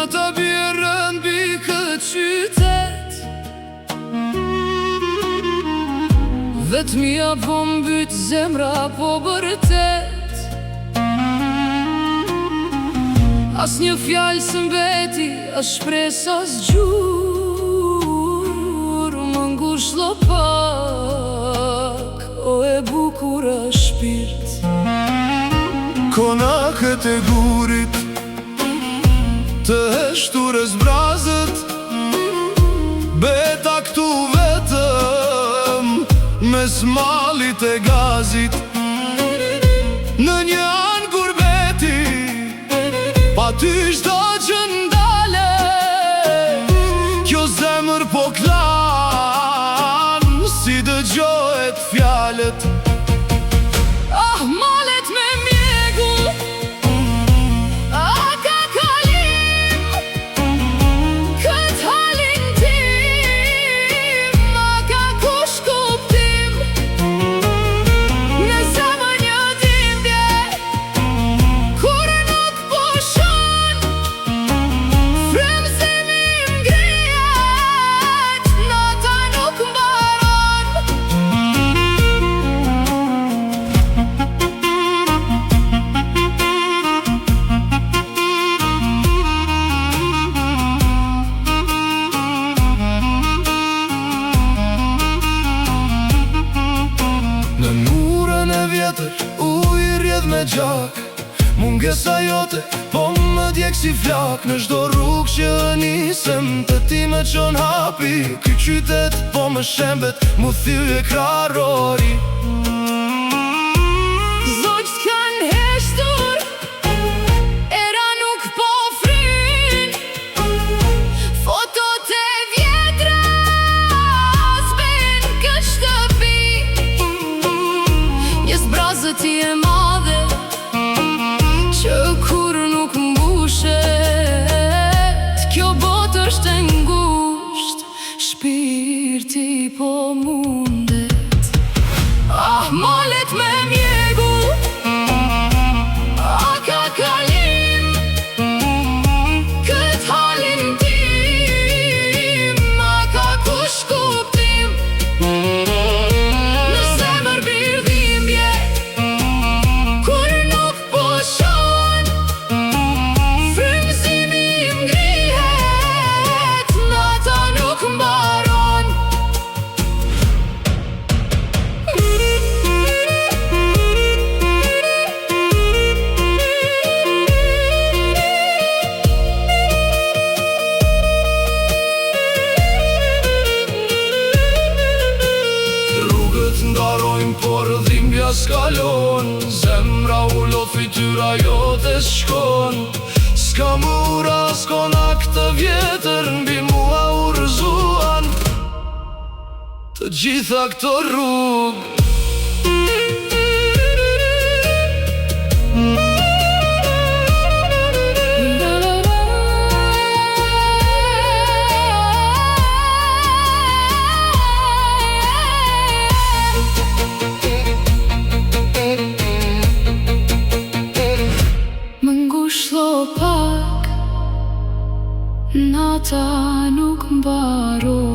Nata bjerën bi këtë qytet, vetëmia po mbyt zemra po bërtet. As një fjallë së mbeti, as shpres, as gjur. Më ngush llopak, o e bukura shpirt. Konakët e gurit, të heshturës brazët, beta këtu vetëm, mes malit e gazit. Në një anë gurbeti, pa ty shdo që ndale, kjo zemër po klan, si dëgjohet fjalët. Ah, malet me mjegull, a ka kalim, kët halin tim, a ka kush kuptim. Në zemër një dhimbje, kur nuk pushon, frymëzimi ngrihet, nata nuk mbaron. Në nurën e vjetër, uj rjedh me gjak. Mungesa jote, po më djek si flak. Në çdo rrugë që nisem, të ti me qon hapi. Ky qytet, po më shembet, mu thyje krarori. Zogjt kanë heshtur, era nuk po frin. Fotot e vjetra s'ben këtë shtëpi. Një zbrazët i e madhe, që kur nuk mbushet. Kjo botë është e ngusht, shpirti po mundet. Ah, malet me mjegull, a ka kalim, kët halin tim, a ka kush kuptim. Në zemër bir dhimbje, kur nuk pushon, frymëzimi ngrihet, nata nuk mbaron. Rrugët ndarojnë, por dhimbja s'kalon. Zemra u lot, fytyra jote shkon. S'ka mura, s'konak të vjetër, mbi mua u rëzuan të gjitha këto rrugë. Më ngush llopak, nata nuk mbaron.